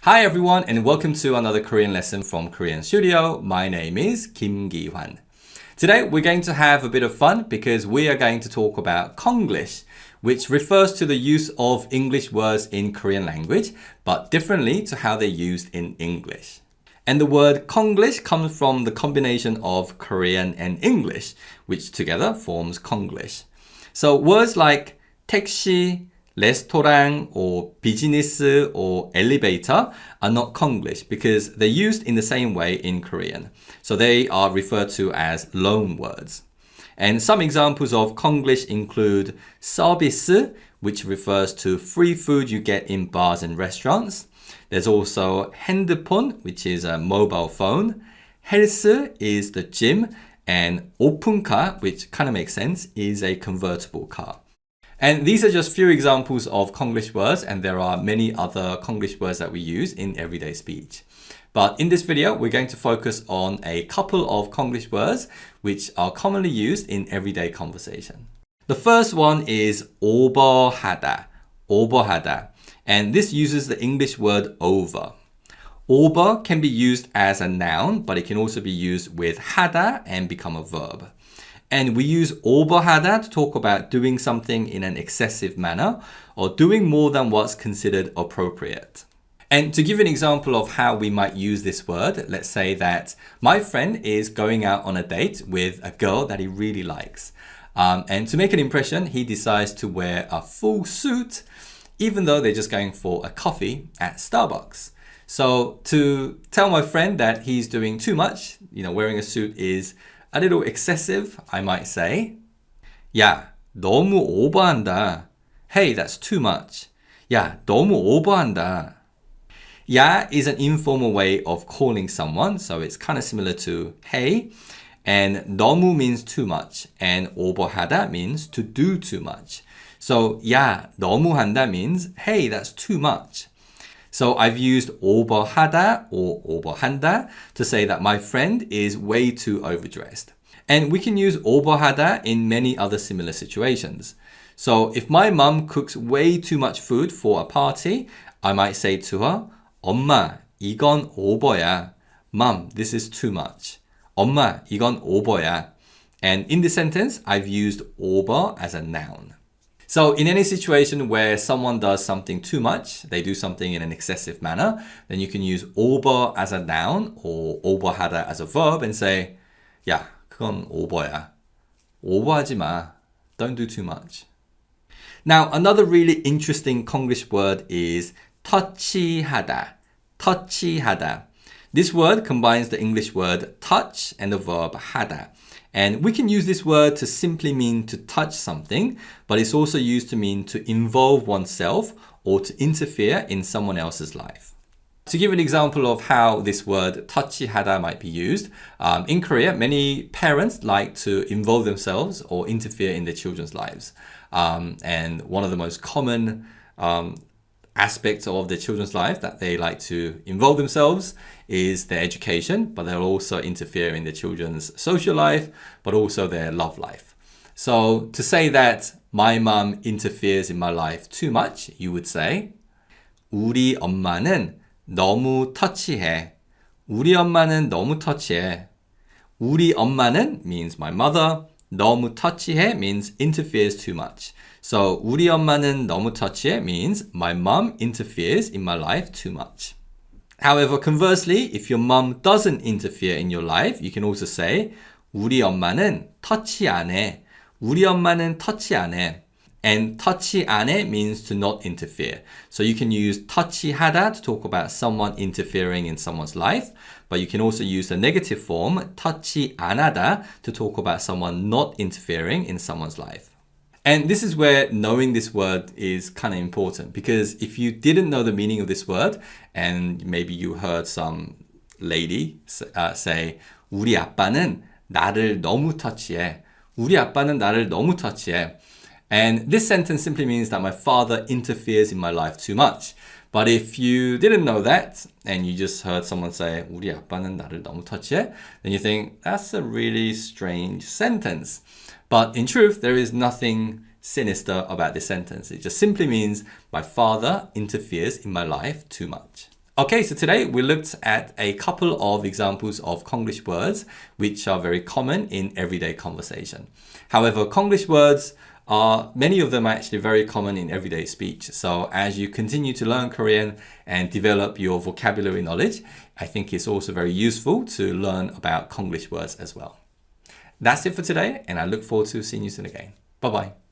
Hi everyone and welcome to another Korean lesson from Korean Studio. My name is Kim Gi-hwan. Today we're going to have a bit of fun because we are going to talk about Konglish, which refers to the use of English words in Korean language, but differently to how they're used in English. And the word Konglish comes from the combination of Korean and English, which together forms Konglish. So words like 택시, 레스토랑 or business or elevator are not Konglish because they're used in the same way in Korean. So they are referred to as loan words. And some examples of Konglish include 서비스, which refers to free food you get in bars and restaurants. There's also 핸드폰, which is a mobile phone. 헬스 is the gym. And 오픈카, which kind of makes sense, is a convertible car. And these are just few examples of Konglish words, and there are many other Konglish words that we use in everyday speech. But in this video, we're going to focus on a couple of Konglish words which are commonly used in everyday conversation. The first one is 오버하다, 오버하다, and this uses the English word over. Over can be used as a noun, but it can also be used with 하다 and become a verb. And we use 오버하다 to talk about doing something in an excessive manner or doing more than what's considered appropriate. And to give an example of how we might use this word, let's say that my friend is going out on a date with a girl that he really likes. And to make an impression, he decides to wear a full suit, even though they're just going for a coffee at Starbucks. So to tell my friend that he's doing too much, wearing a suit is a little excessive, I might say, 야, 너무 오버한다. Hey, that's too much. 야, 너무 오버한다. 야 is an informal way of calling someone, so it's kind of similar to hey. And 너무 means too much, and 오버하다 means to do too much. So 야, 너무한다 means, hey, that's too much. So I've used 오버하다 or 오버한다 to say that my friend is way too overdressed. And we can use 오버하다 in many other similar situations. So if my mum cooks way too much food for a party, I might say to her, 엄마, 이건 오버야. Mum, this is too much. 엄마, 이건 오버야. And in this sentence, I've used 오버 as a noun. So in any situation where someone does something too much, they do something in an excessive manner, then you can use 오버 as a noun or 오버하다 as a verb and say, 야, 그건 오버야. 오버하지 마. Don't do too much. Now, another really interesting Konglish word is 터치하다. 터치하다. This word combines the English word touch and the verb 하다. And we can use this word to simply mean to touch something, but it's also used to mean to involve oneself or to interfere in someone else's life. To give an example of how this word Tachi Hada might be used, in Korea, many parents like to involve themselves or interfere in their children's lives. And one of the most common aspects of their children's life that they like to involve themselves is their education, but they'll also interfere in their children's social life, but also their love life. So to say that my mum interferes in my life too much, you would say 우리 엄마는 너무 터치해. 우리 엄마는 너무 터치해. 우리 엄마는 means my mother. 너무 터치해 means interferes too much. So 우리 엄마는 너무 터치해 means my mum interferes in my life too much. However, conversely, if your mum doesn't interfere in your life, you can also say 우리 엄마는 터치 안 해. 우리 엄마는 터치 안 해. And 터치 안 해 means to not interfere. So you can use 터치하다 to talk about someone interfering in someone's life, but you can also use the negative form 터치 안 하다 to talk about someone not interfering in someone's life. And this is where knowing this word is kind of important, because if you didn't know the meaning of this word and maybe you heard some lady say 우리 아빠는 나를 너무 터치해. 우리 아빠는 나를 너무 터치해. And this sentence simply means that my father interferes in my life too much. But if you didn't know that and you just heard someone say 우리 아빠는 나를 너무 터치해, then you think that's a really strange sentence. But in truth, there is nothing sinister about this sentence. It just simply means my father interferes in my life too much. Okay, so today we looked at a couple of examples of Konglish words which are very common in everyday conversation. However, Konglish words many of them are actually very common in everyday speech. So as you continue to learn Korean and develop your vocabulary knowledge, I think it's also very useful to learn about Konglish words as well. That's it for today, and I look forward to seeing you soon again. Bye-bye.